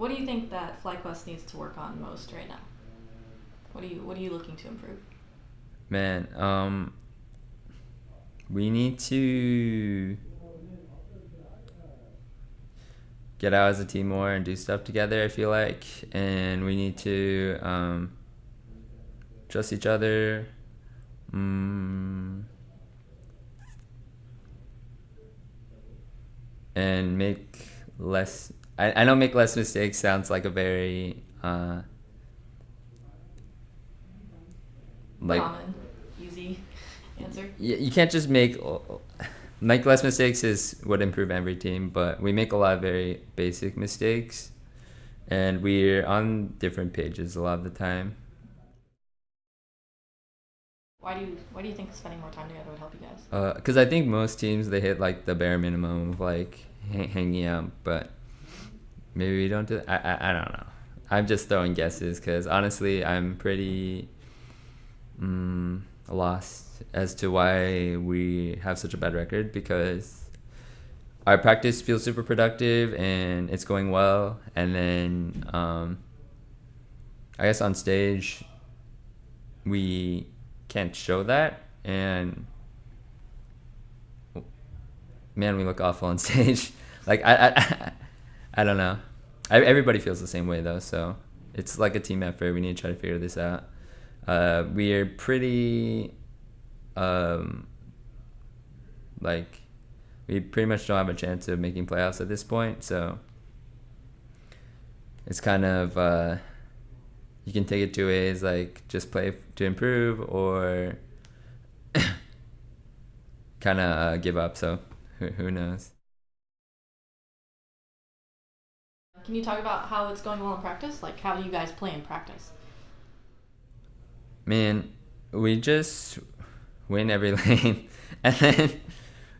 What do you think that FlyQuest needs to work on most right now? What are you looking to improve? Man, we need to get out as a team more and do stuff together, I feel like. And we need to trust each other. And make less. I know make less mistakes sounds like a very like Common, easy answer. you can't just make less mistakes is would improve every team, but we make a lot of very basic mistakes, and we're on different pages a lot of the time. Why do you think spending more time together would help you guys? Because I think most teams they hit like the bare minimum of like hanging out, but maybe we don't do that. I don't know. I'm just throwing guesses because honestly, I'm pretty lost as to why we have such a bad record, because our practice feels super productive and it's going well, and then I guess on stage we can't show that, and man, we look awful on stage. Like I don't know. Everybody feels the same way though, so it's like a team effort. We need to try to figure this out. We are pretty like we pretty much don't have a chance of making playoffs at this point, so it's kind of you can take it two ways, like just play to improve or kind of give up. So who knows? Can you talk about how it's going well in practice? Like, how do you guys play in practice? Man, we just win every lane and then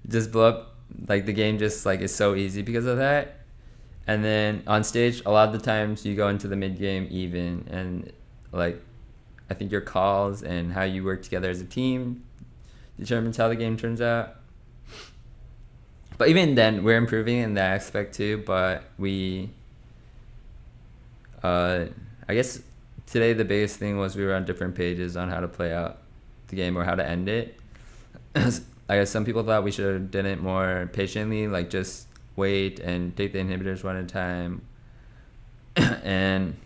just blow up. Like the game just like is so easy because of that. And then on stage, a lot of the times you go into the mid game even, and like I think your calls and how you work together as a team determines how the game turns out. But even then, we're improving in that aspect too. But I guess today the biggest thing was we were on different pages on how to play out the game or how to end it. I guess some people thought we should have done it more patiently, like just wait and take the inhibitors one at a time. And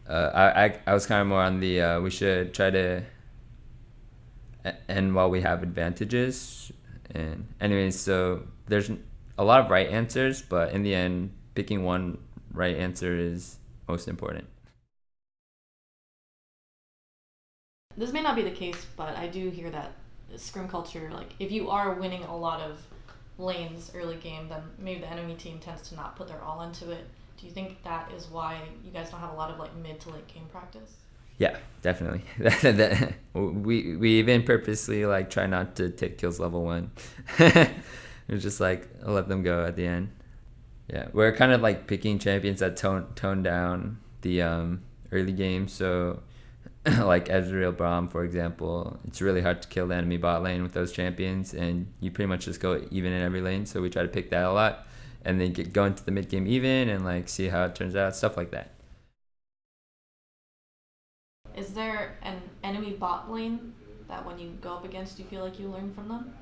I was kind of more on the we should try to end while we have advantages. And anyways, so there's a lot of right answers, but in the end, picking one right answer is most important. This may not be the case, but I do hear that scrim culture, like if you are winning a lot of lanes early game, then maybe the enemy team tends to not put their all into it. Do you think that is why you guys don't have a lot of like mid to late game practice? Yeah, definitely. We even purposely like try not to take kills level 1. It's just like I'll let them go at the end. Yeah, we're kind of like picking champions that tone down the early game. So like Ezreal Braum, for example, it's really hard to kill the enemy bot lane with those champions, and you pretty much just go even in every lane. So we try to pick that a lot, and then go into the mid game even, and like see how it turns out, stuff like that. Is there an enemy bot lane that when you go up against, you feel like you learn from them?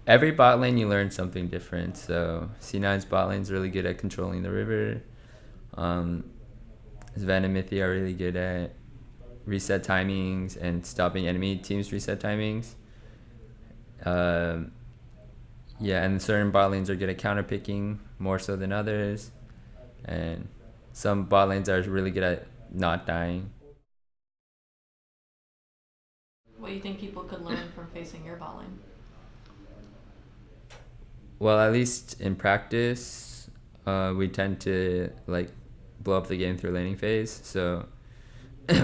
Every bot lane you learn something different. So C9's bot lane's really good at controlling the river. Sven and Mithy are really good at reset timings and stopping enemy teams' reset timings. Yeah, and certain bot lanes are good at counter picking more so than others, and some bot lanes are really good at not dying. What do you think people could learn from facing your bot lane? Well, at least in practice, we tend to like blow up the game through laning phase, so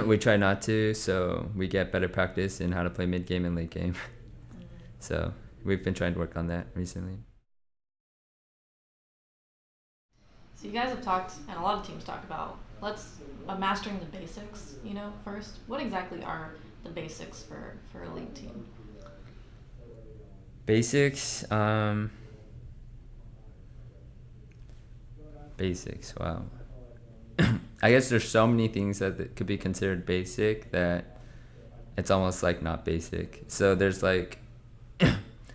we try not to, so we get better practice in how to play mid game and late game. So we've been trying to work on that recently. So you guys have talked, and a lot of teams talk about mastering the basics. First, what exactly are the basics for a league team? Basics. Basics. Wow. I guess there's so many things that could be considered basic that it's almost like not basic. So there's like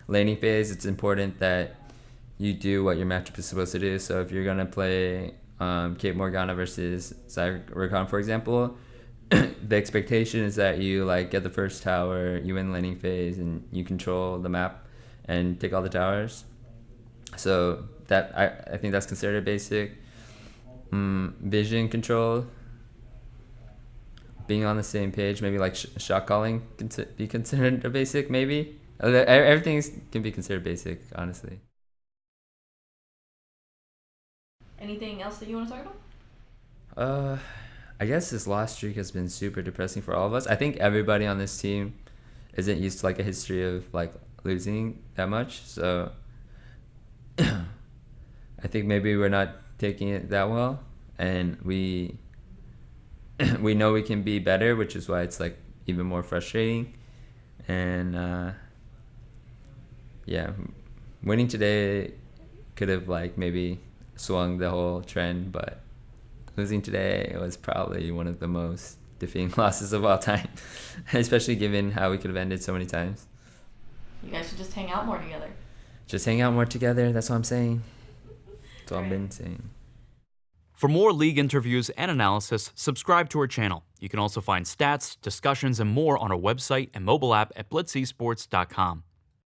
laning phase. It's important that you do what your matchup is supposed to do. So if you're gonna play Kate Morgana versus Rakan, for example, the expectation is that you like get the first tower, you win laning phase, and you control the map and take all the towers. So that I think that's considered basic. Vision control, being on the same page, maybe like shot calling can be considered a basic, maybe. Everything can be considered basic, honestly. Anything else that you want to talk about? I guess this last streak has been super depressing for all of us. I think everybody on this team isn't used to like a history of like losing that much, so I think maybe we're not taking it that well, and we know we can be better, which is why it's like even more frustrating. And yeah, winning today could have like maybe swung the whole trend, but losing today was probably one of the most defeating losses of all time, especially given how we could have ended so many times. You guys should just hang out more together. Just hang out more together, that's what I'm saying. That's all I've been saying. For more league interviews and analysis, subscribe to our channel. You can also find stats, discussions, and more on our website and mobile app at blitzesports.com.